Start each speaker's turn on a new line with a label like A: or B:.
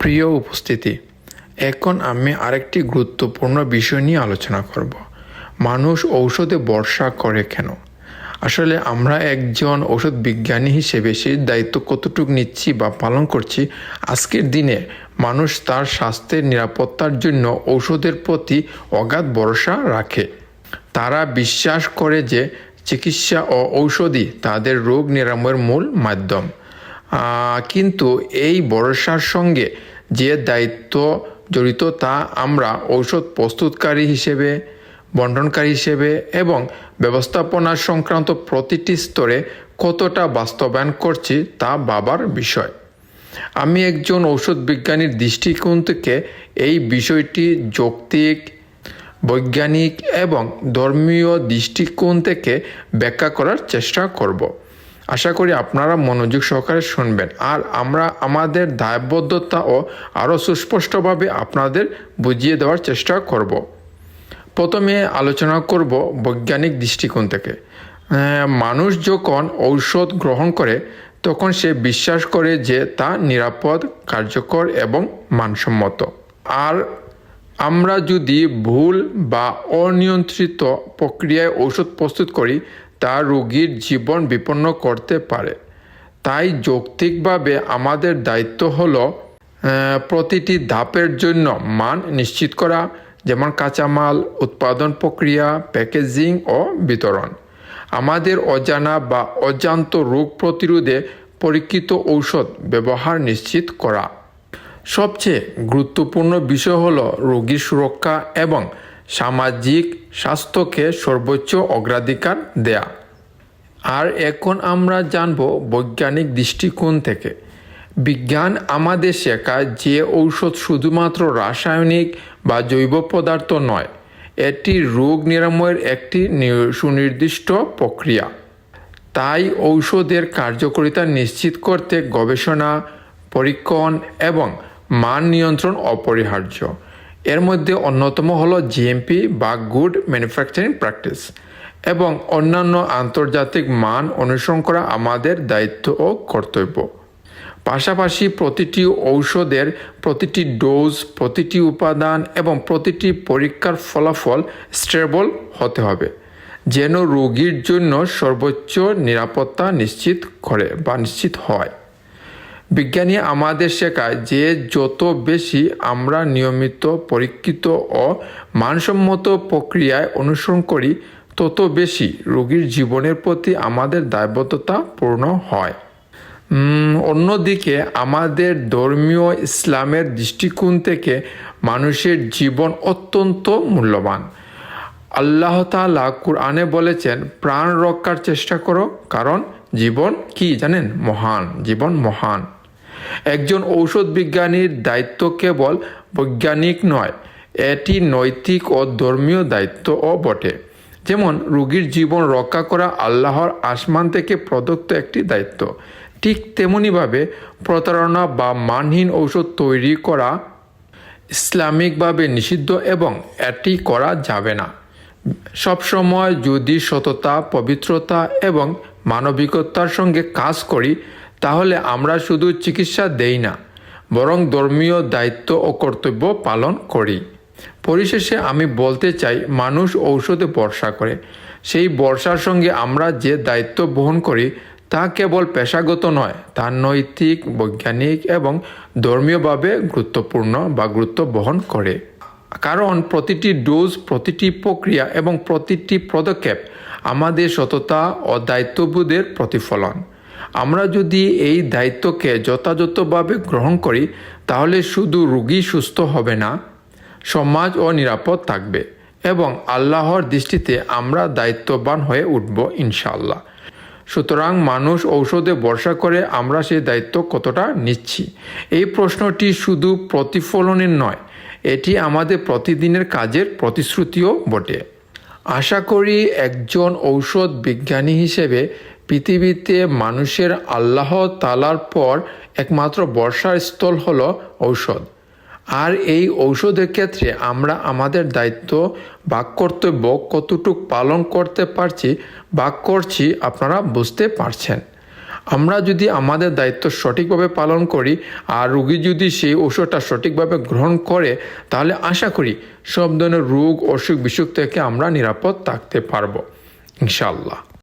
A: প্রিয় উপস্থিতি, এখন আমি আরেকটি গুরুত্বপূর্ণ বিষয় নিয়ে আলোচনা করব। মানুষ ঔষধে ভরসা করে কেন? আসলে আমরা একজন ঔষধ বিজ্ঞানী হিসেবে সেই দায়িত্ব কতটুকু নিচ্ছি বা পালন করছি। আজকের দিনে মানুষ তার স্বাস্থ্যের নিরাপত্তার জন্য ঔষধের প্রতি অগাধ ভরসা রাখে। তারা বিশ্বাস করে যে চিকিৎসা ও ঔষধই তাদের রোগ নিরাময়ের মূল মাধ্যম। কিন্তু এই ভরসার সঙ্গে যে দায়িত্ব জড়িত তা আমরা ঔষধ প্রস্তুতকারী হিসেবে, বণ্টনকারী হিসেবে এবং ব্যবস্থাপনা সংক্রান্ত প্রতিটি স্তরে কতটা বাস্তবায়ন করছি তা ভাবার বিষয়। আমি একজন ঔষধ বিজ্ঞানীর দৃষ্টিকোণ থেকে এই বিষয়টি যৌক্তিক, বৈজ্ঞানিক এবং ধর্মীয় দৃষ্টিকোণ থেকে ব্যাখ্যা করার চেষ্টা করব। আশা করি আপনারা মনোযোগ সহকারে শুনবেন আর আমরা আমাদের দায়বদ্ধতা ও আরও সুস্পষ্টভাবে আপনাদের বুঝিয়ে দেওয়ার চেষ্টা করব। প্রথমে আলোচনা করব বৈজ্ঞানিক দৃষ্টিকোণ থেকে। মানুষ যখন ঔষধ গ্রহণ করে তখন সে বিশ্বাস করে যে তা নিরাপদ, কার্যকর এবং মানসম্মত। আর আমরা যদি ভুল বা অনিয়ন্ত্রিত প্রক্রিয়ায় ঔষধ প্রস্তুত করি তা রোগীর জীবন বিপন্ন করতে পারে। তাই যৌক্তিকভাবে আমাদের দায়িত্ব হলো প্রতিটি ধাপের জন্য মান নিশ্চিত করা, যেমন কাঁচামাল, উৎপাদন প্রক্রিয়া, প্যাকেজিং ও বিতরণ। আমাদের অজানা বা অজান্ত রোগ প্রতিরোধে পরীক্ষিত ঔষধ ব্যবহার নিশ্চিত করা। সবচেয়ে গুরুত্বপূর্ণ বিষয় হলো রোগীর সুরক্ষা এবং সামাজিক স্বাস্থ্যকে সর্বোচ্চ অগ্রাধিকার দেয়া। আর এখন আমরা জানব বৈজ্ঞানিক দৃষ্টিকোণ থেকে। বিজ্ঞান আমাদের শেখায় যে ঔষধ শুধুমাত্র রাসায়নিক বা জৈব পদার্থ নয়, এটি রোগ নিরাময়ের একটি সুনির্দিষ্ট প্রক্রিয়া। তাই ঔষধের কার্যকারিতা নিশ্চিত করতে গবেষণা, পরীক্ষণ এবং মান নিয়ন্ত্রণ অপরিহার্য। এর মধ্যে অন্যতম হলো জিএমপি বা গুড ম্যানুফ্যাকচারিং প্র্যাকটিস এবং অন্যান্য আন্তর্জাতিক মান অনুসরণ করা আমাদের দায়িত্ব ও কর্তব্য। পাশাপাশি প্রতিটি ঔষধের প্রতিটি ডোজ, প্রতিটি উপাদান এবং প্রতিটি পরীক্ষার ফলাফল স্টেবল হতে হবে, যেন রোগীর জন্য সর্বোচ্চ নিরাপত্তা নিশ্চিত হয়। বিজ্ঞানী আমাদের শেখায় যে যত বেশি আমরা নিয়মিত, পরীক্ষিত ও মানসম্মত প্রক্রিয়ায় অনুসরণ করি তত বেশি রোগীর জীবনের প্রতি আমাদের দায়বদ্ধতা পূর্ণ হয়। অন্যদিকে আমাদের ধর্মীয় ইসলামের দৃষ্টিকোণ থেকে মানুষের জীবন অত্যন্ত মূল্যবান। আল্লাহ তাআলা কুরআনে বলেছেন, প্রাণ রক্ষার চেষ্টা করো, কারণ জীবন কি জানেন? মহান। জীবন মহান। একজন ঔষধ বিজ্ঞানীর দায়িত্ব কেবল বৈজ্ঞানিক নয়, এটি নৈতিক ও ধর্মীয় দায়িত্বও বটে। যেমন রোগীর জীবন রক্ষা করা আল্লাহর আসমান থেকে প্রদত্ত একটি দায়িত্ব, ঠিক তেমনিভাবে প্রতারণা বা মানহীন ঔষধ তৈরি করা ইসলামিকভাবে নিষিদ্ধ এবং এটি করা যাবে না। সবসময় যদি সততা, পবিত্রতা এবং মানবিকতার সঙ্গে কাজ করি তাহলে আমরা শুধু চিকিৎসা দেই না, বরং ধর্মীয় দায়িত্ব ও কর্তব্য পালন করি। পরিশেষে আমি বলতে চাই, মানুষ ঔষধে ভরসা করে। সেই ভরসার সঙ্গে আমরা যে দায়িত্ব বহন করি তা কেবল পেশাগত নয়, তা নৈতিক, বৈজ্ঞানিক এবং ধর্মীয়ভাবে গুরুত্ব বহন করে। কারণ প্রতিটি ডোজ, প্রতিটি প্রক্রিয়া এবং প্রতিটি পদক্ষেপ আমাদের সততা ও দায়িত্ববোধের প্রতিফলন। আমরা যদি এই দায়িত্বকে যথাযথভাবে গ্রহণ করি তাহলে শুধু রোগী সুস্থ হবে না, সমাজও নিরাপদ থাকবে এবং আল্লাহর দৃষ্টিতে আমরা দায়িত্ববান হয়ে উঠব ইনশাআল্লাহ। সুতরাং মানুষ ঔষধে ভরসা করে আমরা সেই দায়িত্ব কতটা নিচ্ছি, এই প্রশ্নটি শুধু প্রতিফলনের নয়, এটি আমাদের প্রতিদিনের কাজের প্রতিশ্রুতিও বটে। আশা করি একজন ঔষধ বিজ্ঞানী হিসেবে পৃথিবীতে মানুষের আল্লাহ তাআলার পর একমাত্র ভরসার স্থল হলো ঔষধ। আর এই ঔষধের ক্ষেত্রে আমরা আমাদের দায়িত্ব বা কর্তব্য কতটুকু পালন করতে পারছি বা করছি আপনারা বুঝতে পারছেন। আমরা যদি আমাদের দায়িত্ব সঠিকভাবে পালন করি আর রোগী যদি সেই ওষুধটা সঠিকভাবে গ্রহণ করে, তাহলে আশা করি সব ধরনের রোগ অসুখ বিসুখ থেকে আমরা নিরাপদ থাকতে পারবো ইনশাআল্লাহ।